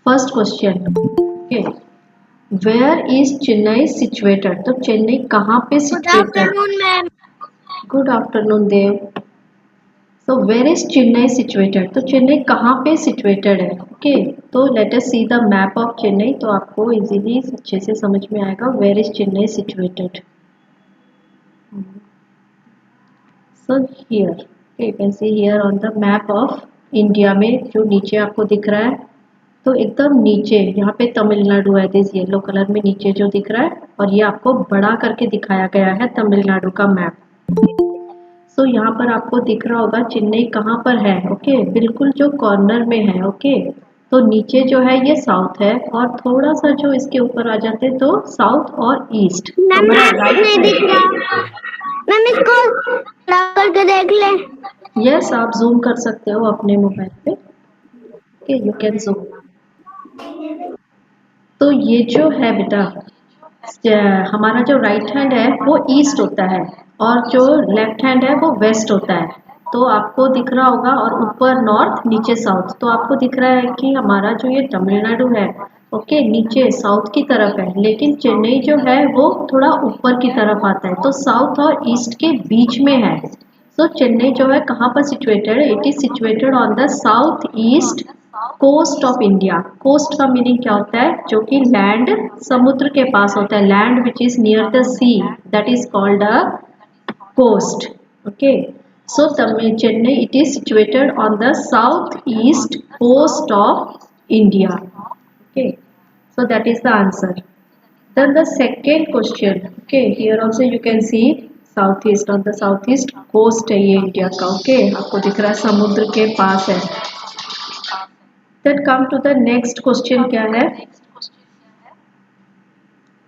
First question, okay, where is Chennai situated? तो चेन्नई कहाँ पे सिचुएटेड? गुड आफ्टरनून देव। तो वेयर इज चेन्नई सिचुएटेड? तो चेन्नई कहाँ पे सिचुएटेड है? ओके, तो let us see the map of Chennai. तो आपको इजीली अच्छे से समझ में आएगा where is Chennai situated. So here you can see here on the map of India में, जो नीचे आपको दिख रहा है, तो एकदम नीचे यहाँ पे तमिलनाडु है, दिस येलो कलर में नीचे जो दिख रहा है, और ये आपको बड़ा करके दिखाया गया है तमिलनाडु का मैप। तो यहाँ पर आपको दिख रहा होगा चेन्नई कहाँ पर है। ओके, बिल्कुल जो कॉर्नर में है। ओके, तो नीचे जो है ये साउथ है, और थोड़ा सा जो इसके ऊपर आ जाते तो साउथ और ईस्ट। मैम नहीं दिख रहा, मैम इसको करके देख ले। यस, आप जूम कर सकते हो अपने मोबाइल पे। Okay, you can zoom. तो ये जो है बेटा, हमारा जो राइट हैंड है वो ईस्ट होता है, और जो लेफ्ट हैंड है वो वेस्ट होता है। तो आपको दिख रहा होगा, और ऊपर नॉर्थ, नीचे साउथ। तो आपको दिख रहा है कि हमारा जो ये तमिलनाडु है, ओके, नीचे साउथ की तरफ है, लेकिन चेन्नई जो है वो थोड़ा ऊपर की तरफ आता है, तो साउथ और ईस्ट के बीच में है। तो चेन्नई जो है कहाँ पर सिचुएटेड है? It is situated on the south east coast of India. Coast का मीनिंग क्या होता है? जो कि लैंड, समुद्र के पास होता है, land which is near the sea, that is called a coast. Okay, so Chennai it is situated on the south east coast of India. Okay, so that is the answer. Then the second question, okay, here also you can see southeast, on the southeast coast है ये India का। Okay, आपको दिख रहा है समुद्र के पास है। Then come to the next question, क्या है?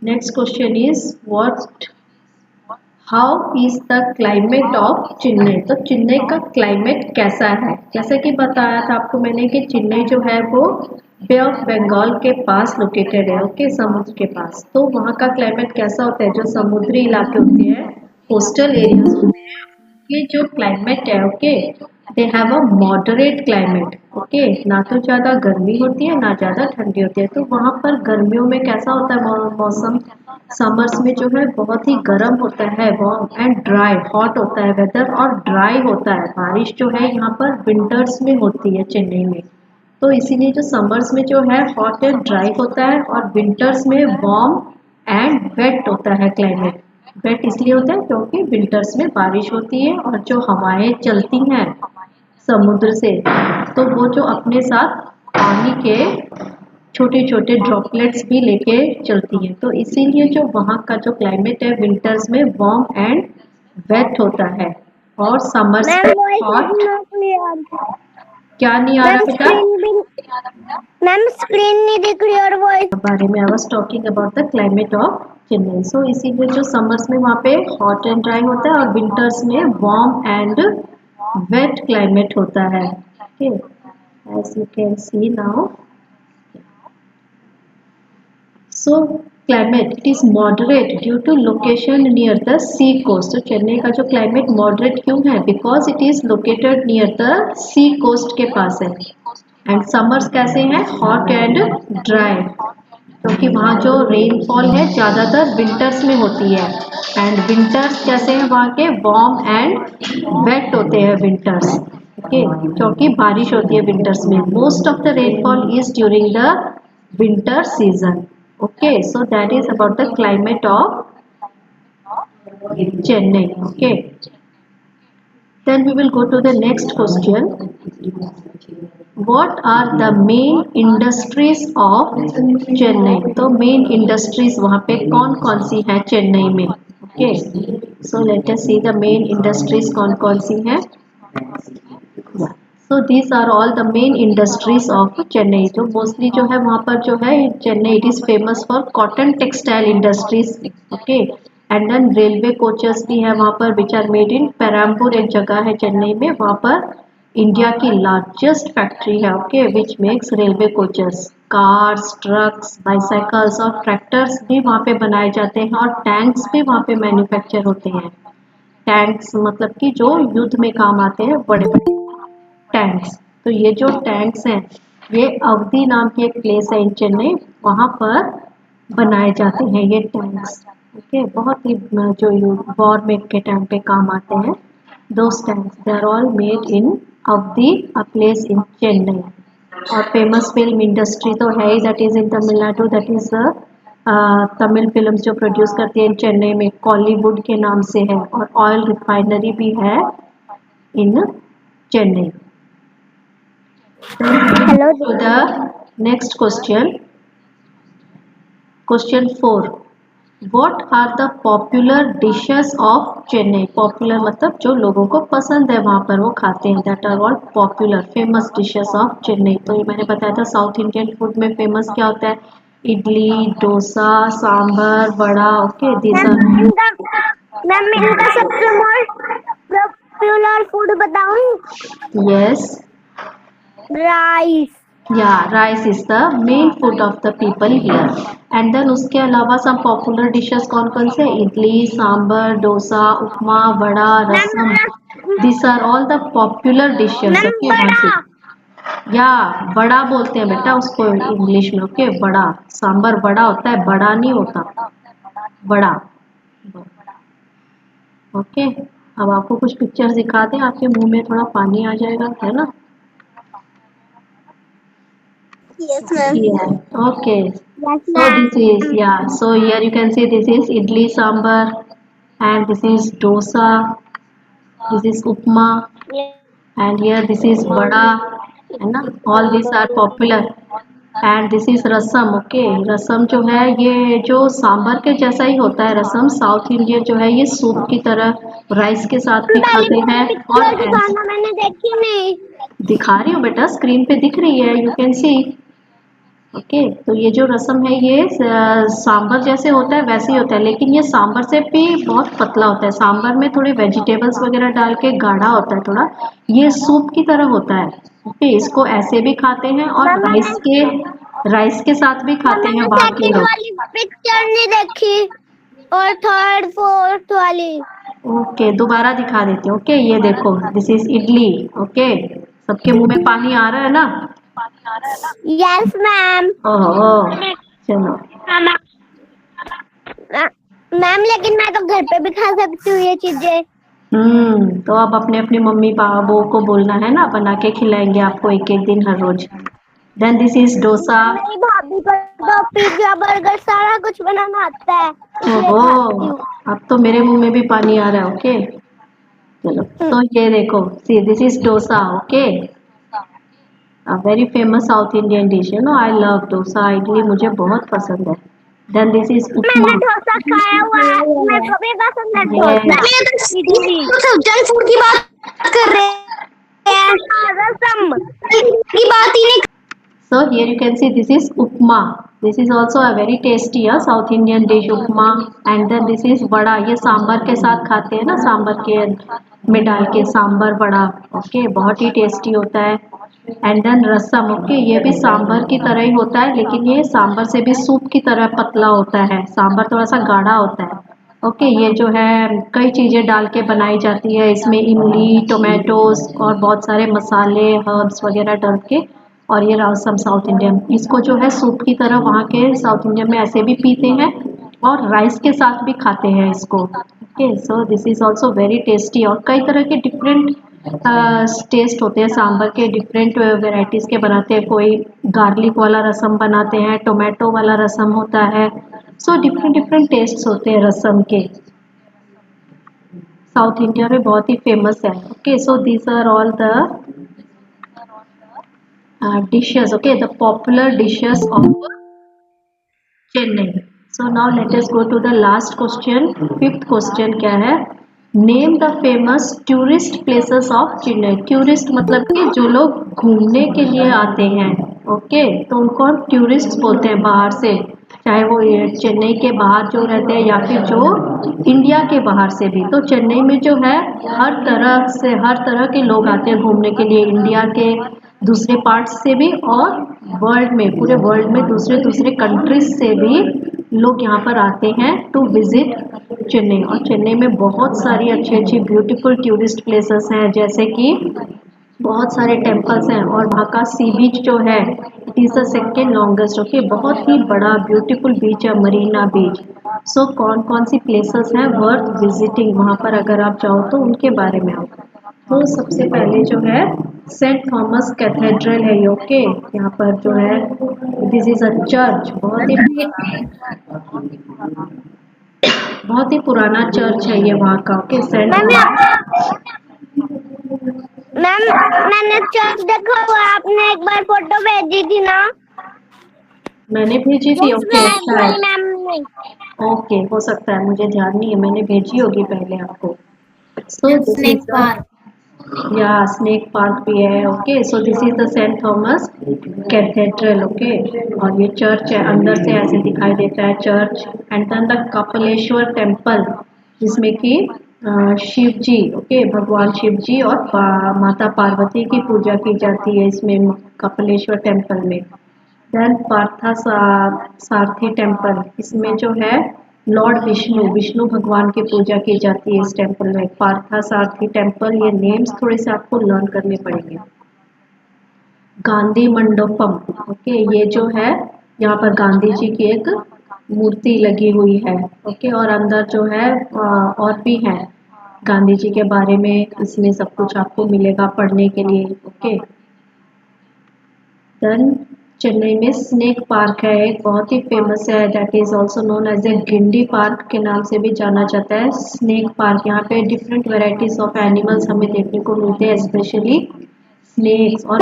Next question is what, how is the climate of Chennai? तो चेन्नई का क्लाइमेट कैसा है? जैसे कि बताया था आपको मैंने कि चेन्नई जो है वो बे ऑफ बंगाल के पास लोकेटेड है। ओके, समुद्र के पास। तो वहाँ का क्लाइमेट कैसा होता है? जो समुद्री इलाके होते हैं, कोस्टल एरियाज होते हैं, ये जो क्लाइमेट है, okay, they have a moderate climate. Okay, ना तो ज़्यादा गर्मी होती है ना ज़्यादा ठंडी होती है। तो वहाँ पर गर्मियों में कैसा होता है मौसम? समर्स में जो है बहुत ही गर्म होता है, वार्म एंड ड्राई, हॉट होता है वेदर, और ड्राई होता है। बारिश जो है यहाँ पर विंटर्स में होती है चेन्नई में। तो इसीलिए जो समर्स में जो है हॉट एंड ड्राई होता है, और विंटर्स में वार्म एंड वेट होता है क्लाइमेट। वेट इसलिए होता है क्योंकि विंटर्स में बारिश होती है, और जो हवाएं चलती हैं समुद्र से, तो वो जो अपने साथ पानी के छोटे छोटे ड्रॉपलेट्स भी लेके चलती हैं। तो इसीलिए जो वहाँ का जो क्लाइमेट है विंटर्स में वार्म एंड वेट होता है, और समर्स में हॉट। क्या नहीं आ रहा बेटा? मैम स्क्रीन नहीं दिख रही और वॉइस बारे में I was talking about the climate of Chennai. So इसीलिए जो समर्स में वहाँ पे हॉट एंड ड्राई होता है, और विंटर्स में वार्म एंड वेट क्लाइमेट होता है। Okay, as you can see now, so climate it is moderate due to location near the sea coast. तो चेन्नई का जो क्लाइमेट मॉडरेट क्यों है? Because it is located near the sea coast के पास है। एंड समर्स कैसे हैं? हॉट एंड ड्राई, क्योंकि वहाँ जो रेनफॉल है ज़्यादातर विंटर्स में होती है। एंड विंटर्स कैसे हैं वहाँ के? वार्म एंड वेट होते हैं विंटर्स। ओके, क्योंकि बारिश होती है विंटर्स में। Most of the rainfall is during the winter season. Okay, so that is about the climate of Chennai. Okay, then we will go to the next question. What are the main industries of Chennai? तो main industries वहाँ पे कौन कौन सी है चेन्नई में? Okay, so let us see the main industries कौन कौन सी हैं। So these are all the main industries of Chennai. तो मोस्टली जो है वहाँ पर जो है Chennai it is famous for cotton textile industries. Okay, and then railway coaches भी है वहाँ पर which are made in Perambur, एक जगह है चेन्नई में, वहाँ पर इंडिया की लार्जेस्ट फैक्ट्री है। Okay, which makes railway coaches. Cars, trucks, bicycles और ट्रैक्टर्स भी वहाँ पे बनाए जाते हैं, और टैंक्स भी वहाँ पे मैन्युफैक्चर होते हैं। टैंक्स मतलब कि जो युद्ध में काम आते हैं, बड़े बड़े टैंक्स। तो ये जो टैंक्स हैं ये अवधि नाम की एक प्लेस है इन चेन्नई, वहाँ पर बनाए जाते हैं ये टैंक्स। ओके, बहुत ही जो वॉर में के टाइम पे काम आते हैं, those tanks they are all made in Avadi, a place in Chennai. और फेमस फिल्म इंडस्ट्री तो है ही, that is in Tamil Nadu, that is Tamil films जो प्रोड्यूस करती है इन चेन्नई में कॉलीवुड के नाम से है, और ऑयल रिफाइनरी भी है in Chennai. Hello To the next question, question 4. What are the popular dishes of Chennai? Popular मतलब जो लोगों को पसंद है वहाँ पर वो खाते हैं, that are all popular famous dishes of Chennai। तो ये मैंने बताया था साउथ इंडियन फूड में फेमस क्या होता है, idli, dosa, sambar, vada. Okay, this are ma'am इनका सबसे मोस्ट पॉपुलर फूड बताऊं? Yes, rice. Yeah rice is the main food of the people here. And then उसके अलावा सब पॉपुलर डिशेस कौन कौन से, idli, sambar, dosa, upma, vada, rasam, this are all the popular dishes. Ma'am okay, बड़ा। या बड़ा बोलते हैं बेटा उसको इंग्लिश में। ओके, बड़ा, सांबर बड़ा होता है, बड़ा नहीं होता, बड़ा। ओके, अब आपको कुछ पिक्चर्स दिखा दें, आपके मुंह में थोड़ा पानी आ जाएगा, है ना। Yes ma'am. Yeah, okay. Yes So this is, ma'am. yeah, so here you can see this is idli sambar, and this is dosa, this is upma, and here this is vada, है ना, all these are popular। and this is rasam. Okay, rasam जो है ये जो सांबर के जैसा ही होता है रसम, साउथ इंडियन जो है ये सूप की तरह राइस के साथ भी पहले खाते हैं। और पिक्चर दिखाना, मैंने देखी नहीं। दिखा रही हूँ बेटा, स्क्रीन पे दिख रही है, यू कैन सी। ओके, तो ये जो रसम है ये सांबर जैसे होता है वैसे ही होता है, लेकिन ये सांबर से भी बहुत पतला होता है। सांबर में थोड़े वेजिटेबल्स वगैरह डाल के गाढ़ा होता है थोड़ा, ये सूप की तरह होता है। ओके, इसको ऐसे भी खाते हैं और मैम राइस के साथ भी खाते हैं मैंने वहाँ के सेकंड लोग। वाली पिक्चर नहीं देखी, और थर्ड फोर्थ वाली। ओके, दोबारा दिखा देती हूँ। ओके, ये देखो, दिस इज इडली। ओके, सबके मुंह में पानी आ रहा है ना। Yes ma'am. ओहो, चलो। मैम लेकिन मैं तो घर पे भी खा सकती हूँ ये चीजें। तो अब अपने अपनी मम्मी पापा को बोलना है ना, बना के खिलाएंगे आपको एक एक दिन हर रोज। Then this is dosa. मेरी भाभी को तो पिज्जा बर्गर सारा कुछ बनाना आता है, इसलिए खाती ओहो, हूँ। अब तो मेरे मुंह में भी पानी आ रहा है। ओके, चलो, तो ये देखो, see this is dosa. Okay, a very famous south Indian dish है no, I love dosa, idli मुझे बहुत पसंद है। Then this is upma. मैंने डोसा खाया हुआ है, मेरे को भी पसंद है डोसा। Yes. इडली तो जंक फूड की बात कर रहे हैं, रसम। की बात ही नहीं। So here you can see this is upma. This is also a very tasty South Indian dish, upma. And then this is vada. ये सांबर के साथ खाते हैं ना, सांबर के में डाल के सांबर वड़ा। ओके, बहुत ही टेस्टी होता है। And then rasam. ओके, ये भी सांबर की तरह ही होता है, लेकिन ये सांबर से भी सूप की तरह पतला होता है, सांबर थोड़ा सा गाढ़ा होता है। ओके, ये जो है कई चीज़ें डाल के बनाई जाती है, इसमें इमली, टोमेटोज और बहुत सारे मसाले, हर्ब्स वगैरह डाल के। और ये रसम साउथ इंडियन, इसको जो है सूप की तरह वहाँ के साउथ इंडियन में ऐसे भी पीते हैं और राइस के साथ भी खाते हैं इसको। Okay, so this is also very tasty. और कई तरह के डिफरेंट टेस्ट होते हैं सांबर के, डिफरेंट वेराइटीज़ के बनाते हैं। कोई गार्लिक वाला रसम बनाते हैं, टोमेटो वाला रसम होता है। सो डिफरेंट डिफरेंट टेस्ट होते हैं रसम के, साउथ इंडिया में बहुत ही फेमस है। Okay, so these are all the dishes. Okay, the popular dishes of Chennai. So now let us go to the last question. Fifth question क्या है, name the famous tourist places of Chennai. Tourist मतलब कि जो लोग घूमने के लिए आते हैं। ओके, तो उनको हम टूरिस्ट बोलते हैं बाहर से, चाहे वो चेन्नई के बाहर जो रहते हैं या फिर जो इंडिया के बाहर से भी। तो चेन्नई में जो है हर तरह के लोग आते हैं घूमने के लिए, इंडिया के दूसरे पार्ट्स से भी और वर्ल्ड में, पूरे वर्ल्ड में दूसरे दूसरे कंट्रीज से भी लोग यहाँ पर आते हैं टू विजिट चेन्नई। और चेन्नई में बहुत सारी अच्छी अच्छी ब्यूटीफुल टूरिस्ट प्लेसेस हैं, जैसे कि बहुत सारे टेम्पल्स हैं और वहाँ का सी बीच जो है it is the second longest. Okay, बहुत ही बड़ा ब्यूटीफुल बीच है मरीना बीच। सो कौन कौन सी प्लेसेस हैं वर्थ विजिटिंग वहाँ पर अगर आप जाओ तो उनके बारे में आप। तो सबसे पहले जो है सेंट थॉमस कैथेड्रल है ये। ओके, यहाँ पर जो है दिस इज अ चर्च, बहुत ही पुराना चर्च है ये वहाँ का। ओके, सेंट मैम मैंने चर्च देखा हुआ है, आपने एक बार फोटो भेजी थी ना। मैंने भेजी थी। ओके, शायद मैम ने। ओके, हो सकता है, मुझे ध्यान नहीं है, मैंने भेजी होगी पहले आपको। सो दिस इज या स्नेक पार्क भी है। Okay, so this is the Saint Thomas Cathedral. Okay, और ये चर्च है, अंदर से ऐसे दिखाई देता है church. And then the Kapileshwar temple जिसमें कि शिव जी, ओके, भगवान शिव जी और माता पार्वती की पूजा की जाती है इसमें कपिलेश्वर टेम्पल में। देन पार्था सारथी टेम्पल, इसमें जो है लॉर्ड विष्णु भगवान की पूजा की जाती है इस टेम्पल में। पार्था सारथी टेम्पल, ये नेम्स थोड़े से आपको लर्न करने पड़ेंगे। गांधी मंडपम, ओके, ये जो है यहाँ पर गांधी जी की एक मूर्ति लगी हुई है। ओके, और अंदर जो है और भी है गांधी जी के बारे में, इसमें सब कुछ आपको मिलेगा पढ़ने के लिए। ओके, देन चेन्नई में स्नेक पार्क है एक, बहुत ही फेमस है, that is also known as a Guindy park के नाम से भी जाना जाता है। स्नेक पार्क, यहाँ पे डिफरेंट वेराइटीज ऑफ एनिमल्स हमें देखने को मिलते हैं, स्पेशली स्नेक्स और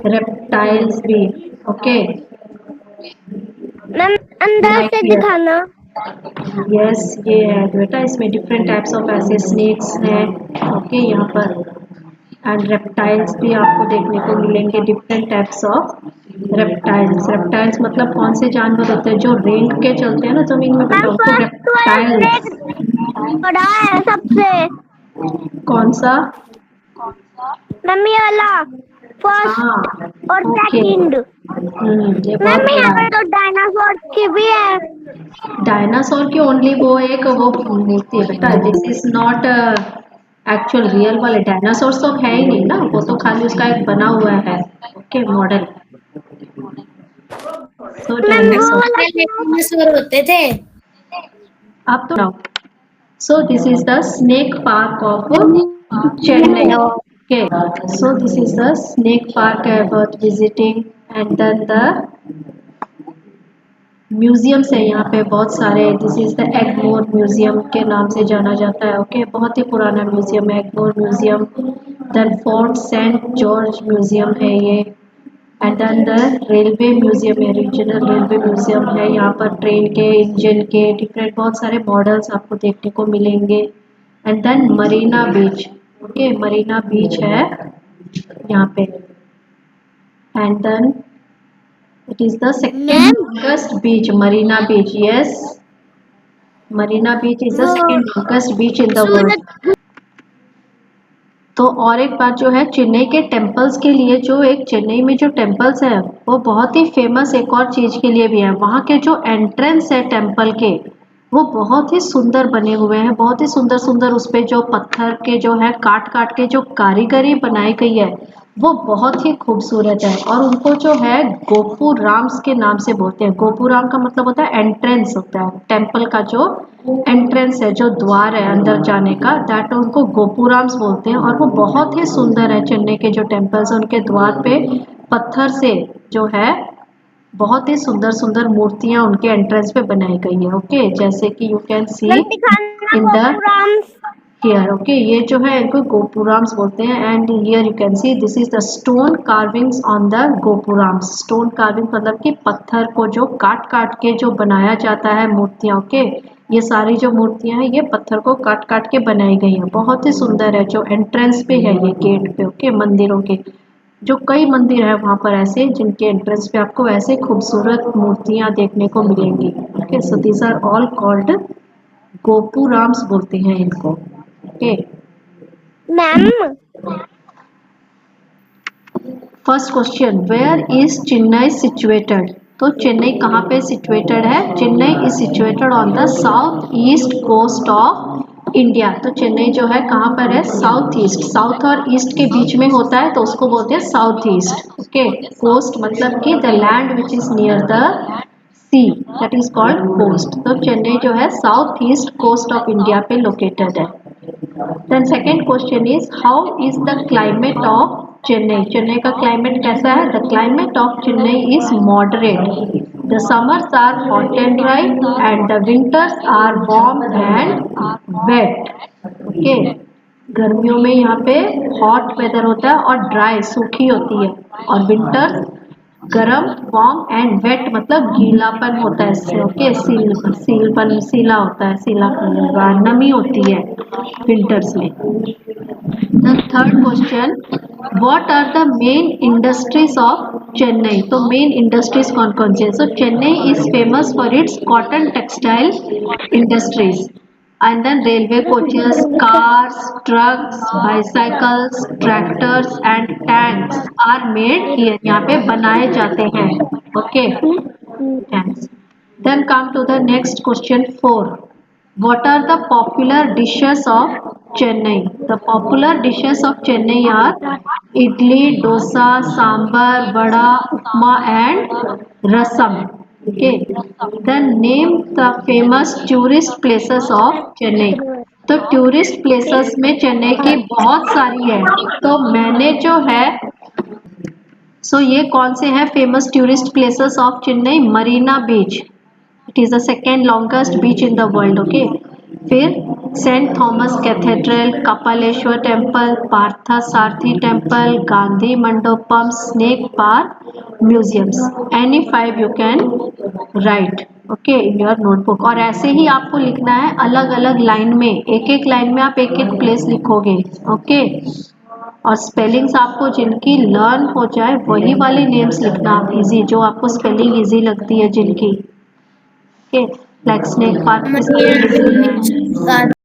रेप्टाइल्स भी। ओके मैम अंदर से दिखाना। यस, ये है बेटा, इसमें डिफरेंट टाइप्स ऑफ ऐसे स्नेक्स हैं। ओके, यहाँ पर एंड रेप्टाइल्स भी आपको देखने को मिलेंगे, डिफरेंट टाइप्स ऑफ रेप्टाइल्स मतलब कौन से जानवर होते हैं जो रेंग के चलते हैं ना जमीन में, बेटा उसको रेप्टाइल्स। बड़ा है सबसे। कौन सा? मम्मी वाला फर्स्ट हाँ, और ओके, सेकंड। ये बहुत मम्मी यहाँ बड़ा पर है। तो डायनासोर की भी है। डायनासोर की ओनली वो एक वो मूर्ति है बेटा, this is not actual real वाले डायनासोर तो है ही नहीं ना, वो तो खाली उसका एक बना हुआ है। Okay, model. सो मैम वो डायनासोर वाला डायनासोर होते थे। आप तो so this is the snake park of Chennai. Okay, so this is the snake park worth visiting. And then the museums है यहाँ पे बहुत सारे। This is the Egmore museum के नाम से जाना जाता है। ओके, बहुत ही पुराना म्यूजियम है Egmore museum. Then Fort Saint George museum है ये। And then the railway museum है, रीजनल रेलवे म्यूजियम है, यहाँ पर ट्रेन के इंजन के डिफरेंट बहुत सारे मॉडल्स आपको देखने को मिलेंगे। And then Marina beach, okay, Marina beach है यहाँ पे। And then it is the second longest beach, Marina beach. Yes, Marina beach is the second longest beach in the world. तो और एक बात जो है चेन्नई के टेम्पल्स के लिए, जो एक चेन्नई में जो टेम्पल्स है वो बहुत ही फेमस एक और चीज के लिए भी है। वहाँ के जो एंट्रेंस है टेम्पल के वो बहुत ही सुंदर बने हुए हैं, बहुत ही सुंदर सुंदर, उस पे जो पत्थर के जो है काट काट के जो कारीगरी बनाई गई है वो बहुत ही खूबसूरत है। और उनको जो है गोपुराम्स के नाम से बोलते हैं। गोपुराम का मतलब होता है एंट्रेंस, होता है टेम्पल का जो एंट्रेंस है, जो द्वार है अंदर जाने का, दैट उनको गोपुराम्स बोलते हैं। और वो बहुत ही सुंदर है, चेन्नई के जो टेम्पल्स हैं उनके द्वार पे पत्थर से जो है बहुत ही सुंदर सुंदर मूर्तियां उनके एंट्रेंस पे बनाई गई है। ओके, जैसे कि you can see in the here. Okay, ये जो है इनको गोपुराम्स बोलते हैं। And here you can see this is the stone carvings on the gopurams. Stone carving मतलब कि पत्थर को जो काट काट के जो बनाया जाता है मूर्तियां। ओके, ये सारी जो मूर्तियां हैं ये पत्थर को काट काट के बनाई गई हैं, बहुत ही सुंदर है। जो एंट्रेंस पे है ये गेट पे, ओके, मंदिरों के जो कई मंदिर है वहाँ पर ऐसे जिनके एंट्रेंस पे आपको ऐसे खूबसूरत मूर्तियां देखने को मिलेंगी। Okay, so these are all called gopurams बोलते हैं इनको। Okay ma'am, first question, where is Chennai situated? तो चेन्नई कहाँ पे सिचुएटेड है? Chennai is situated on the south east coast of India. तो चेन्नई जो है कहाँ पर है, साउथ ईस्ट, साउथ और ईस्ट के बीच में होता है तो उसको बोलते हैं साउथ ईस्ट। ओके, कोस्ट मतलब कि the land which is near the sea, that is called coast. तो चेन्नई जो है south east coast of India पे लोकेटेड है। Then second question is how is the climate of Chennai. Chennai का क्लाइमेट कैसा है, the climate of Chennai is moderate. The summers are hot and dry and the winters are warm and wet. Okay, गर्मियों में यहाँ पे hot weather होता है और ड्राई सूखी होती है, और विंटर्स गरम वार्म एंड वेट मतलब गीलापन होता है इससे। ओके, सीलपन सीला होता है, सीलापन नमी होती है विंटर्स में। The third question, what are the main industries of Chennai? तो main industries कौन कौन से? So Chennai is famous for its cotton textile industries, and then railway coaches, cars, trucks, bicycles, tractors and tanks are made here. यहाँ पे बनाए जाते हैं. Okay, thanks. Then come to the next question 4. What are the popular dishes of Chennai? The popular dishes of Chennai are idli, dosa, sambar, vada, upma and rasam. Okay. Then name the famous tourist places of Chennai. तो tourist places में चेन्नई की बहुत सारी है, तो मैंने जो है ये कौन से हैं famous tourist places of Chennai? Marina beach, it is the second longest beach in the world. Okay, फिर saint Thomas cathedral, Kapaleshwar temple, Partha Sarathy temple, Gandhi Mandapam, snake park, museums. Any 5 you can write okay in your notebook. और ऐसे ही आपको लिखना है अलग अलग line में, एक एक लाइन में आप एक एक प्लेस लिखोगे। ओके, और स्पेलिंग्स आपको जिनकी लर्न हो जाए वही वाले नेम्स लिखना आप, इजी, जो आपको स्पेलिंग इजी लगती है जिनकी। Okay, like snake park is